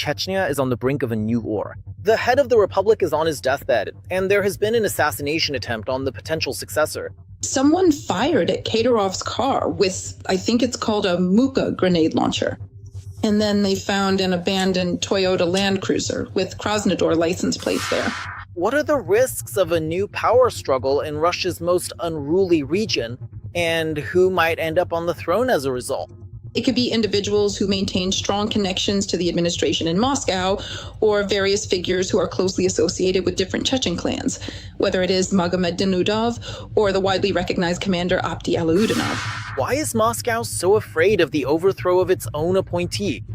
Chechnya is on the brink of a new war. The head of the republic is on his deathbed, and there has been an assassination attempt on the potential successor. Someone fired at Kadyrov's car with, I think it's called a Muka grenade launcher. And then they found an abandoned Toyota Land Cruiser with Krasnodar license plates there. What are the risks of a new power struggle in Russia's most unruly region, and who might end up on the throne as a result? It could be individuals who maintain strong connections to the administration in Moscow, or various figures who are closely associated with different Chechen clans, whether it is Magomed Danudov or the widely recognized commander Abdi Alauddinov. Why is Moscow so afraid of the overthrow of its own appointee?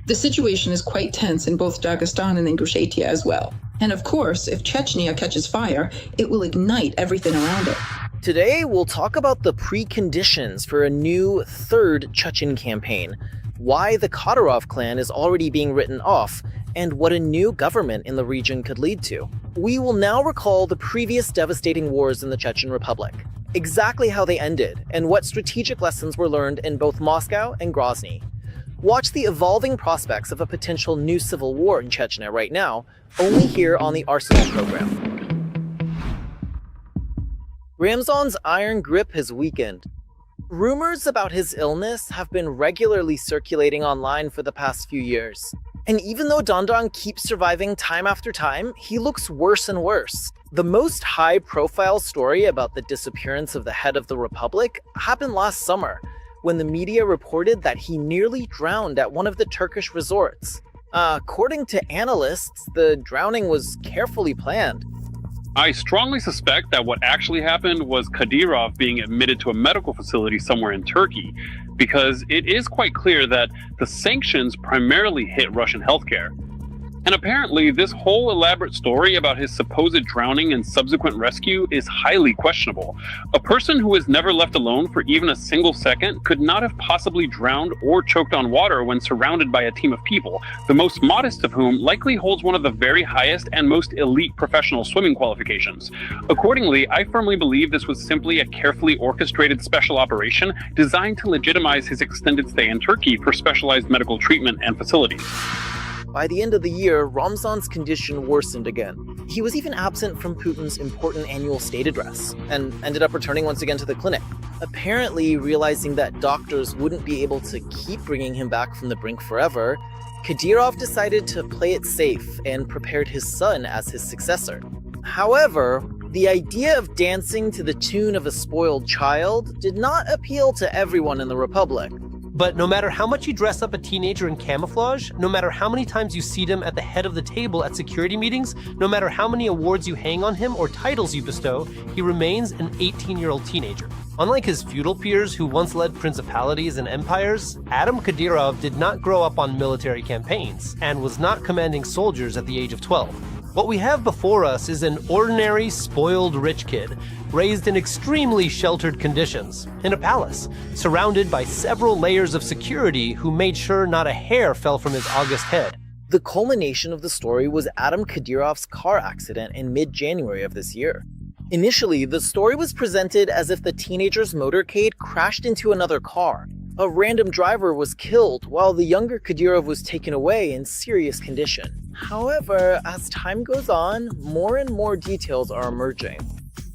The situation is quite tense in both Dagestan and Ingushetia as well. And of course, if Chechnya catches fire, it will ignite everything around it. Today, we'll talk about the preconditions for a new third Chechen campaign, why the Kadyrov clan is already being written off, and what a new government in the region could lead to. We will now recall the previous devastating wars in the Chechen Republic, exactly how they ended, and what strategic lessons were learned in both Moscow and Grozny. Watch the evolving prospects of a potential new civil war in Chechnya right now, only here on the Arsenal program. Ramzan's iron grip has weakened. Rumors about his illness have been regularly circulating online for the past few years. And even though Dandan keeps surviving time after time, he looks worse and worse. The most high-profile story about the disappearance of the head of the Republic happened last summer, when the media reported that he nearly drowned at one of the Turkish resorts. According to analysts, the drowning was carefully planned. I strongly suspect that what actually happened was Kadyrov being admitted to a medical facility somewhere in Turkey, because it is quite clear that the sanctions primarily hit Russian healthcare. And apparently, this whole elaborate story about his supposed drowning and subsequent rescue is highly questionable. A person who is never left alone for even a single second could not have possibly drowned or choked on water when surrounded by a team of people, the most modest of whom likely holds one of the very highest and most elite professional swimming qualifications. Accordingly, I firmly believe this was simply a carefully orchestrated special operation designed to legitimize his extended stay in Turkey for specialized medical treatment and facilities. By the end of the year, Ramzan's condition worsened again. He was even absent from Putin's important annual state address, and ended up returning once again to the clinic. Apparently, realizing that doctors wouldn't be able to keep bringing him back from the brink forever, Kadyrov decided to play it safe and prepared his son as his successor. However, the idea of dancing to the tune of a spoiled child did not appeal to everyone in the Republic. But no matter how much you dress up a teenager in camouflage, no matter how many times you seat him at the head of the table at security meetings, no matter how many awards you hang on him or titles you bestow, he remains an 18-year-old teenager. Unlike his feudal peers who once led principalities and empires, Adam Kadyrov did not grow up on military campaigns and was not commanding soldiers at the age of 12. What we have before us is an ordinary, spoiled rich kid, raised in extremely sheltered conditions, in a palace, surrounded by several layers of security who made sure not a hair fell from his august head. The culmination of the story was Adam Kadyrov's car accident in mid-January of this year. Initially, the story was presented as if the teenager's motorcade crashed into another car. A random driver was killed while the younger Kadyrov was taken away in serious condition. However, as time goes on, more and more details are emerging.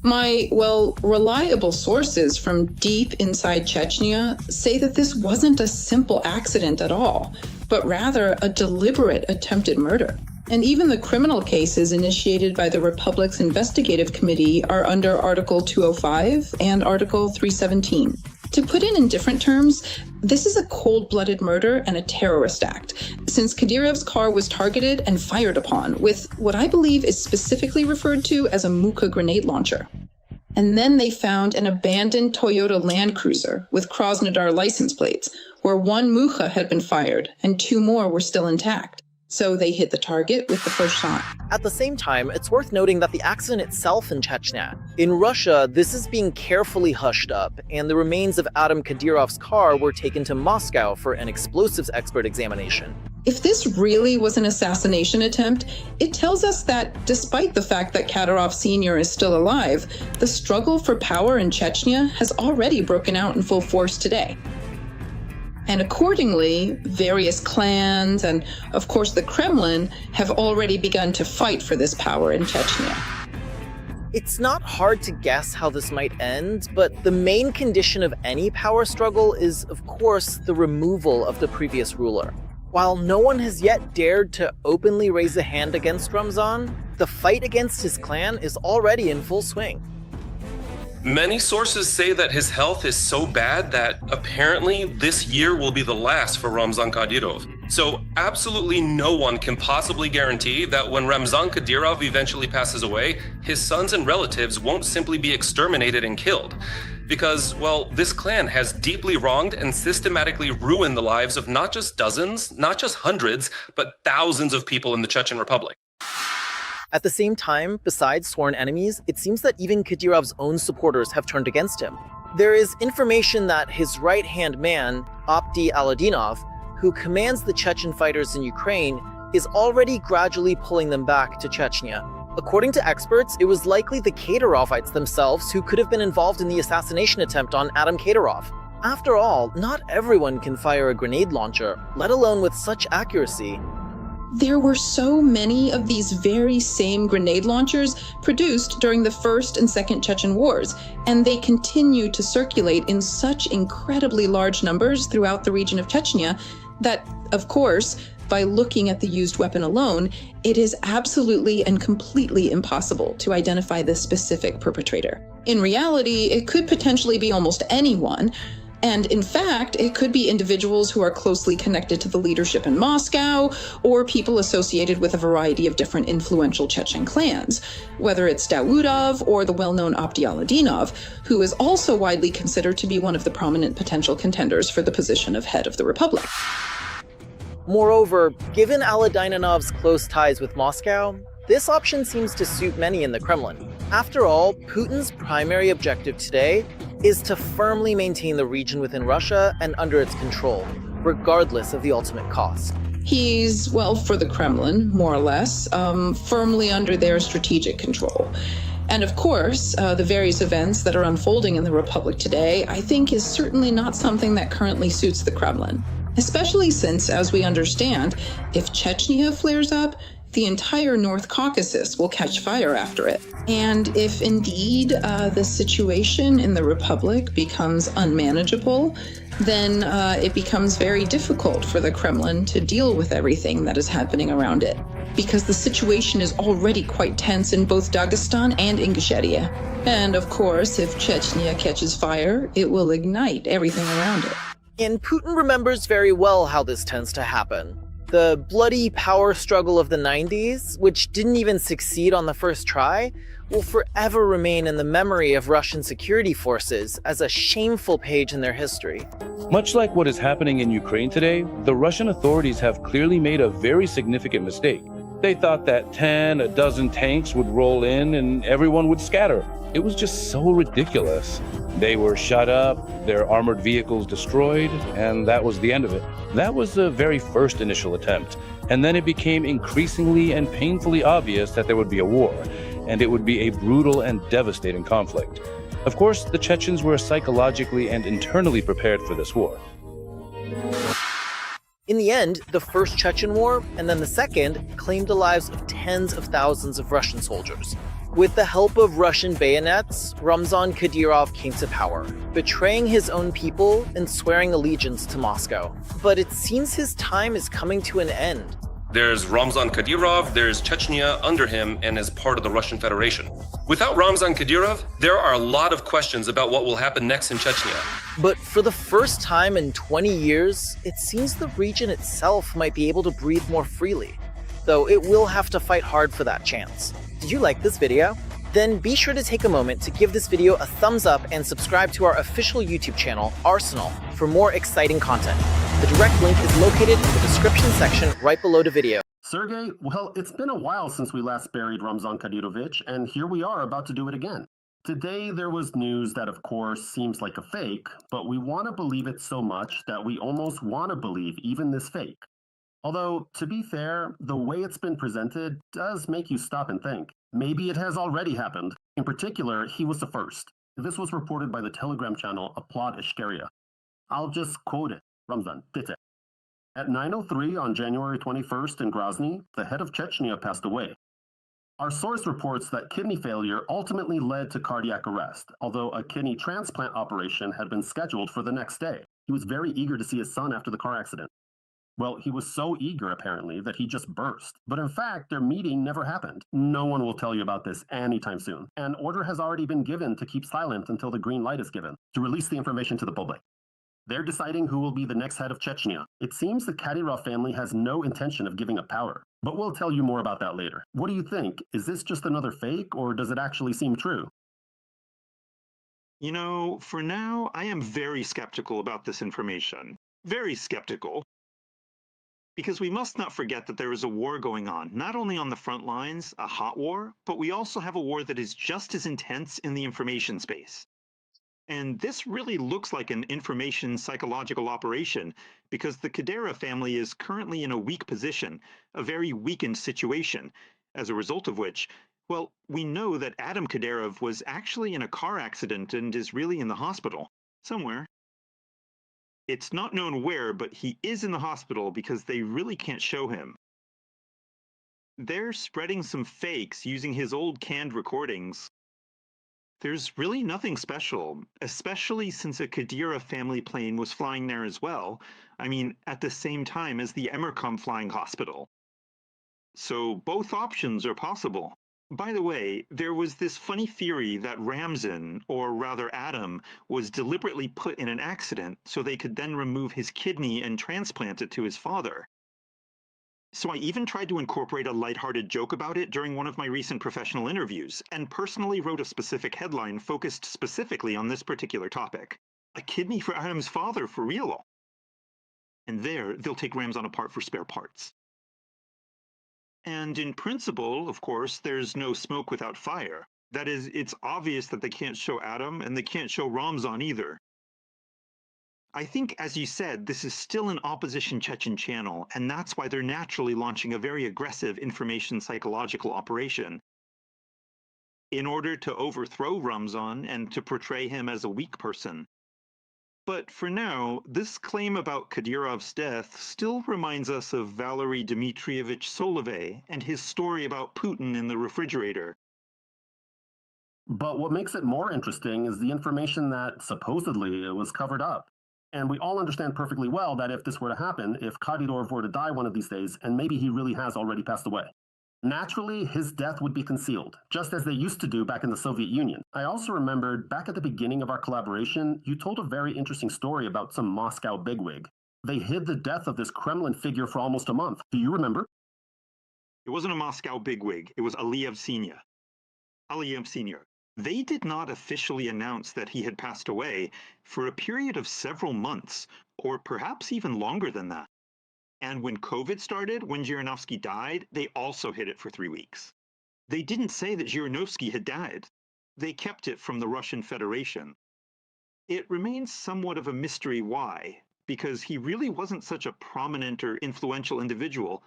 My, reliable sources from deep inside Chechnya say that this wasn't a simple accident at all, but rather a deliberate attempted murder. And even the criminal cases initiated by the Republic's investigative committee are under Article 205 and Article 317. To put it in different terms, this is a cold-blooded murder and a terrorist act, since Kadyrov's car was targeted and fired upon with what I believe is specifically referred to as a Muka grenade launcher. And then they found an abandoned Toyota Land Cruiser with Krasnodar license plates, where one Muka had been fired and two more were still intact. So they hit the target with the first shot. At the same time, it's worth noting that the accident itself in Chechnya. In Russia, this is being carefully hushed up, and the remains of Adam Kadyrov's car were taken to Moscow for an explosives expert examination. If this really was an assassination attempt, it tells us that despite the fact that Kadyrov Sr. is still alive, the struggle for power in Chechnya has already broken out in full force today. And accordingly, various clans and, of course, the Kremlin have already begun to fight for this power in Chechnya. It's not hard to guess how this might end, but the main condition of any power struggle is, of course, the removal of the previous ruler. While no one has yet dared to openly raise a hand against Ramzan, the fight against his clan is already in full swing. Many sources say that his health is so bad that apparently this year will be the last for Ramzan Kadyrov. So absolutely no one can possibly guarantee that when Ramzan Kadyrov eventually passes away, his sons and relatives won't simply be exterminated and killed. Because, well, this clan has deeply wronged and systematically ruined the lives of not just dozens, not just hundreds, but thousands of people in the Chechen Republic. At the same time, besides sworn enemies, it seems that even Kadyrov's own supporters have turned against him. There is information that his right-hand man, Opti Aladinov, who commands the Chechen fighters in Ukraine, is already gradually pulling them back to Chechnya. According to experts, it was likely the Kadyrovites themselves who could have been involved in the assassination attempt on Adam Kadyrov. After all, not everyone can fire a grenade launcher, let alone with such accuracy. There were so many of these very same grenade launchers produced during the First and Second Chechen Wars, and they continue to circulate in such incredibly large numbers throughout the region of Chechnya that, of course, by looking at the used weapon alone, it is absolutely and completely impossible to identify the specific perpetrator. In reality, it could potentially be almost anyone. And in fact, it could be individuals who are closely connected to the leadership in Moscow, or people associated with a variety of different influential Chechen clans, whether it's Daoudov or the well-known Opti Aladinov, who is also widely considered to be one of the prominent potential contenders for the position of head of the Republic. Moreover, given Aladinanov's close ties with Moscow, this option seems to suit many in the Kremlin. After all, Putin's primary objective today is to firmly maintain the region within Russia and under its control, regardless of the ultimate cost. He's, well, for the Kremlin, more or less, firmly under their strategic control. And of course, the various events that are unfolding in the Republic today, I think, is certainly not something that currently suits the Kremlin. Especially since, as we understand, if Chechnya flares up, the entire North Caucasus will catch fire after it. And if indeed the situation in the Republic becomes unmanageable, then it becomes very difficult for the Kremlin to deal with everything that is happening around it, because the situation is already quite tense in both Dagestan and Ingushetia. And of course, if Chechnya catches fire, it will ignite everything around it. And Putin remembers very well how this tends to happen. The bloody power struggle of the 90s, which didn't even succeed on the first try, will forever remain in the memory of Russian security forces as a shameful page in their history. Much like what is happening in Ukraine today, the Russian authorities have clearly made a very significant mistake. They thought that a dozen tanks would roll in and everyone would scatter. It was just so ridiculous. They were shut up, their armored vehicles destroyed, and that was the end of it. That was the very first initial attempt, and then it became increasingly and painfully obvious that there would be a war, and it would be a brutal and devastating conflict. Of course, the Chechens were psychologically and internally prepared for this war. In the end, the First Chechen War, and then the Second, claimed the lives of tens of thousands of Russian soldiers. With the help of Russian bayonets, Ramzan Kadyrov came to power, betraying his own people and swearing allegiance to Moscow. But it seems his time is coming to an end. There's Ramzan Kadyrov, there's Chechnya under him and as part of the Russian Federation. Without Ramzan Kadyrov, there are a lot of questions about what will happen next in Chechnya. But for the first time in 20 years, it seems the region itself might be able to breathe more freely, though it will have to fight hard for that chance. Did you like this video? Then be sure to take a moment to give this video a thumbs up and subscribe to our official YouTube channel, Arsenal, for more exciting content. The direct link is located in the description section right below the video. Sergey, well, it's been a while since we last buried Ramzan Kadyrovich, and here we are about to do it again. Today there was news that of course seems like a fake, but we want to believe it so much that we almost want to believe even this fake. Although, to be fair, the way it's been presented does make you stop and think. Maybe it has already happened. In particular, he was the first. This was reported by the Telegram channel Applaud Hysteria. I'll just quote it. Ramzan, Tite. At 9:03 on January 21st in Grozny, the head of Chechnya passed away. Our source reports that kidney failure ultimately led to cardiac arrest, although a kidney transplant operation had been scheduled for the next day. He was very eager to see his son after the car accident. Well, he was so eager, apparently, that he just burst. But in fact, their meeting never happened. No one will tell you about this anytime soon. An order has already been given to keep silent until the green light is given, to release the information to the public. They're deciding who will be the next head of Chechnya. It seems the Kadyrov family has no intention of giving up power. But we'll tell you more about that later. What do you think? Is this just another fake, or does it actually seem true? You know, for now, I am very skeptical about this information. Very skeptical. Because we must not forget that there is a war going on, not only on the front lines, a hot war, but we also have a war that is just as intense in the information space. And this really looks like an information psychological operation, because the Kadyrov family is currently in a weak position, a very weakened situation, as a result of which, well, we know that Adam Kadyrov was actually in a car accident and is really in the hospital, somewhere. It's not known where, but he is in the hospital because they really can't show him. They're spreading some fakes using his old canned recordings. There's really nothing special, especially since a Kadyrov family plane was flying there as well. I mean, at the same time as the Emercom flying hospital. So both options are possible. By the way, there was this funny theory that Ramzan, or rather Adam, was deliberately put in an accident so they could then remove his kidney and transplant it to his father. So I even tried to incorporate a lighthearted joke about it during one of my recent professional interviews, and personally wrote a specific headline focused specifically on this particular topic. A kidney for Adam's father, for real. And there, they'll take Ramzan apart for spare parts. And in principle, of course, there's no smoke without fire. That is, it's obvious that they can't show Adam, and they can't show Ramzan either. I think, as you said, this is still an opposition Chechen channel, and that's why they're naturally launching a very aggressive information psychological operation in order to overthrow Ramzan and to portray him as a weak person. But for now, this claim about Kadyrov's death still reminds us of Valery Dmitrievich Solovey and his story about Putin in the refrigerator. But what makes it more interesting is the information that supposedly it was covered up. And we all understand perfectly well that if this were to happen, if Kadyrov were to die one of these days, and maybe he really has already passed away, naturally his death would be concealed, just as they used to do back in the Soviet Union. I also remembered back at the beginning of our collaboration, you told a very interesting story about some Moscow bigwig. They hid the death of this Kremlin figure for almost a month. Do you remember? It wasn't a Moscow bigwig, it was Aliyev Senior. Aliyev Senior. They did not officially announce that he had passed away for a period of several months, or perhaps even longer than that. And when COVID started, when Zhirinovsky died, they also hid it for 3 weeks. They didn't say that Zhirinovsky had died. They kept it from the Russian Federation. It remains somewhat of a mystery why, because he really wasn't such a prominent or influential individual,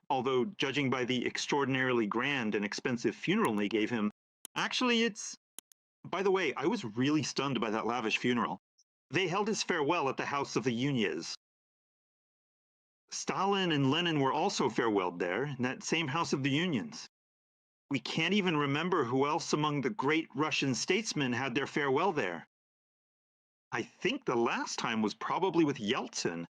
although judging by the extraordinarily grand and expensive funeral they gave him, actually it's... By the way, I was really stunned by that lavish funeral. They held his farewell at the house of the Unyas. Stalin and Lenin were also farewelled there, in that same house of the Unions. We can't even remember who else among the great Russian statesmen had their farewell there. I think the last time was probably with Yeltsin.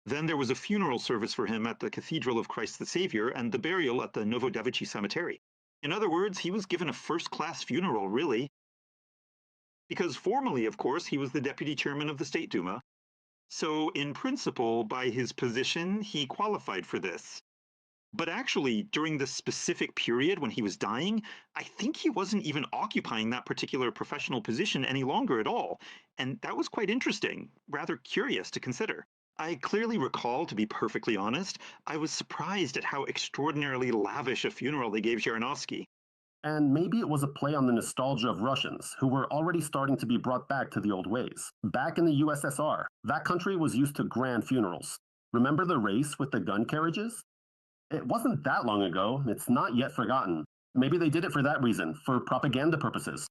Then there was a funeral service for him at the Cathedral of Christ the Savior and the burial at the Novodevichy Cemetery. In other words, he was given a first-class funeral, really. Because formally, of course, he was the deputy chairman of the State Duma. So, in principle, by his position, he qualified for this. But actually, during the specific period when he was dying, I think he wasn't even occupying that particular professional position any longer at all. And that was quite interesting, rather curious to consider. I clearly recall, to be perfectly honest, I was surprised at how extraordinarily lavish a funeral they gave Zhirinovsky. And maybe it was a play on the nostalgia of Russians, who were already starting to be brought back to the old ways. Back in the USSR, that country was used to grand funerals. Remember the race with the gun carriages? It wasn't that long ago. It's not yet forgotten. Maybe they did it for that reason, for propaganda purposes.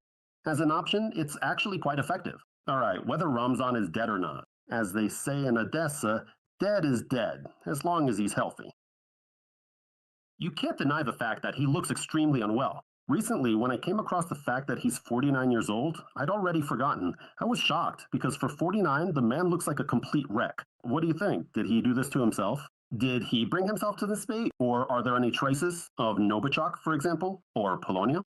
As an option, it's actually quite effective. All right, whether Ramzan is dead or not, As they say in Odessa, dead is dead, as long as he's healthy. You can't deny the fact that he looks extremely unwell. Recently, when I came across the fact that he's 49 years old, I'd already forgotten. I was shocked, because for 49, the man looks like a complete wreck. What do you think? Did he do this to himself? Did he bring himself to this fate? Or are there any traces of Novichok, for example, or Polonia?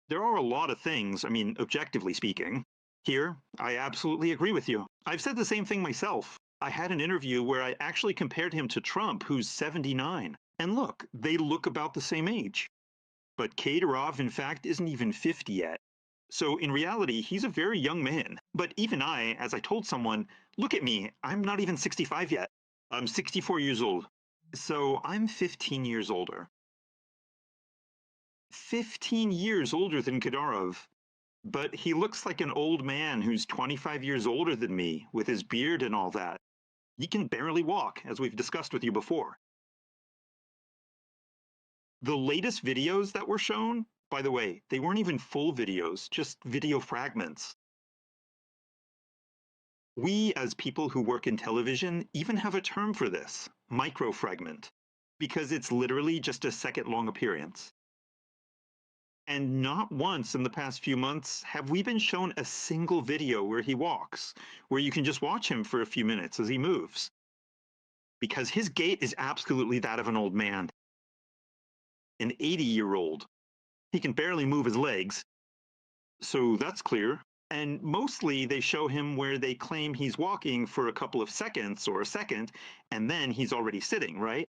There are a lot of things, objectively speaking. Here, I absolutely agree with you. I've said the same thing myself. I had an interview where I actually compared him to Trump, who's 79. And look, they look about the same age. But Kadyrov, in fact, isn't even 50 yet. So in reality, he's a very young man. But even I, as I told someone, look at me, I'm not even 65 yet. I'm 64 years old. So I'm 15 years older. 15 years older than Kadyrov. But he looks like an old man who's 25 years older than me, with his beard and all that. He can barely walk, as we've discussed with you before. The latest videos that were shown, by the way, they weren't even full videos, just video fragments. We, as people who work in television, even have a term for this, microfragment, because it's literally just a second-long appearance. And not once in the past few months have we been shown a single video where he walks, where you can just watch him for a few minutes as he moves. Because his gait is absolutely that of an old man. An 80-year-old. He can barely move his legs. So that's clear. And mostly they show him where they claim he's walking for a couple of seconds or a second, and then he's already sitting, right?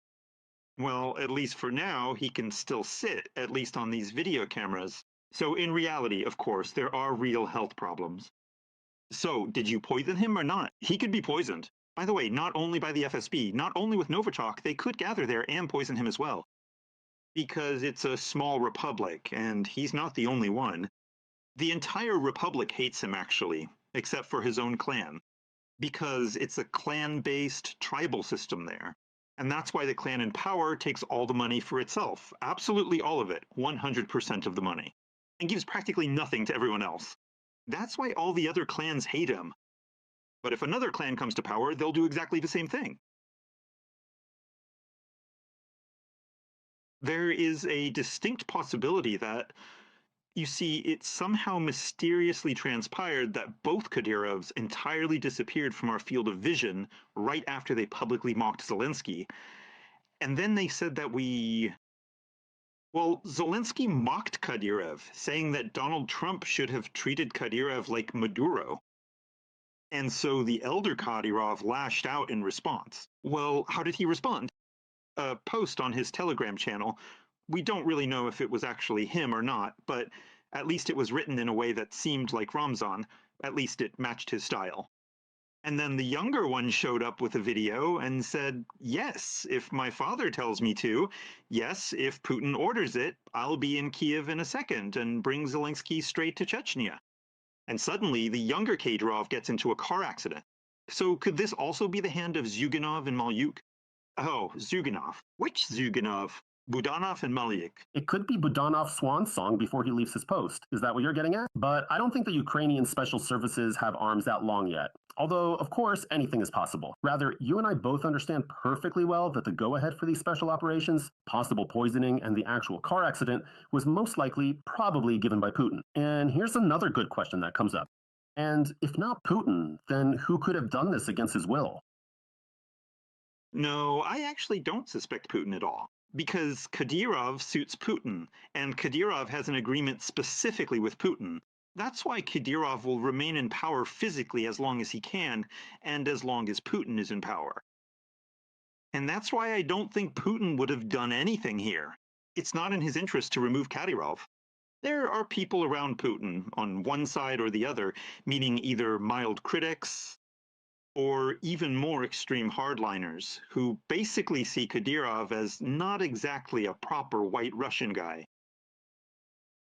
Well, at least for now, he can still sit, at least on these video cameras. So in reality, of course, there are real health problems. So, did you poison him or not? He could be poisoned. By the way, not only by the FSB, not only with Novichok, they could gather there and poison him as well. Because it's a small republic, and he's not the only one. The entire republic hates him, actually, except for his own clan. Because it's a clan-based tribal system there. And that's why the clan in power takes all the money for itself. Absolutely all of it, 100% of the money. And gives practically nothing to everyone else. That's why all the other clans hate him. But if another clan comes to power, they'll do exactly the same thing. There is a distinct possibility that, you see, it somehow mysteriously transpired that both Kadyrovs entirely disappeared from our field of vision right after they publicly mocked Zelensky. And then they said that Zelensky mocked Kadyrov, saying that Donald Trump should have treated Kadyrov like Maduro. And so the elder Kadyrov lashed out in response. Well, how did he respond? A post on his Telegram channel. We don't really know if it was actually him or not, but at least it was written in a way that seemed like Ramzan. At least it matched his style. And then the younger one showed up with a video and said, yes, if my father tells me to, yes, if Putin orders it, I'll be in Kiev in a second and bring Zelensky straight to Chechnya. And suddenly the younger Kadyrov gets into a car accident. So could this also be the hand of Zyuganov and Malyuk? Oh, Zyuganov. Which Zyuganov? Budanov and Malyuk. It could be Budanov's swan song before he leaves his post. Is that what you're getting at? But I don't think the Ukrainian special services have arms that long yet. Although, of course, anything is possible. Rather, you and I both understand perfectly well that the go-ahead for these special operations, possible poisoning, and the actual car accident was most likely probably given by Putin. And here's another good question that comes up. And if not Putin, then who could have done this against his will? No, I actually don't suspect Putin at all. Because Kadyrov suits Putin, and Kadyrov has an agreement specifically with Putin. That's why Kadyrov will remain in power physically as long as he can, and as long as Putin is in power. And that's why I don't think Putin would have done anything here. It's not in his interest to remove Kadyrov. There are people around Putin, on one side or the other, meaning either mild critics, or even more extreme hardliners, who basically see Kadyrov as not exactly a proper white Russian guy.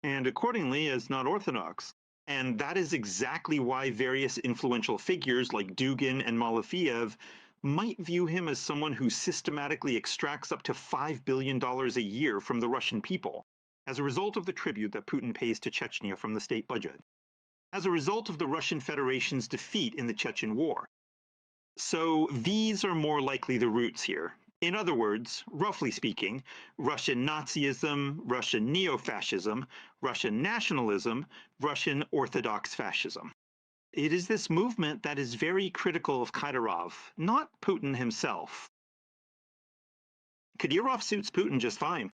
And accordingly as not orthodox. And that is exactly why various influential figures like Dugin and Malafiev might view him as someone who systematically extracts up to $5 billion a year from the Russian people, as a result of the tribute that Putin pays to Chechnya from the state budget. as a result of the Russian Federation's defeat in the Chechen War. So these are more likely the roots here. In other words, roughly speaking, Russian Nazism, Russian neo-fascism, Russian nationalism, Russian Orthodox fascism. It is this movement that is very critical of Kadyrov, not Putin himself. Kadyrov suits Putin just fine.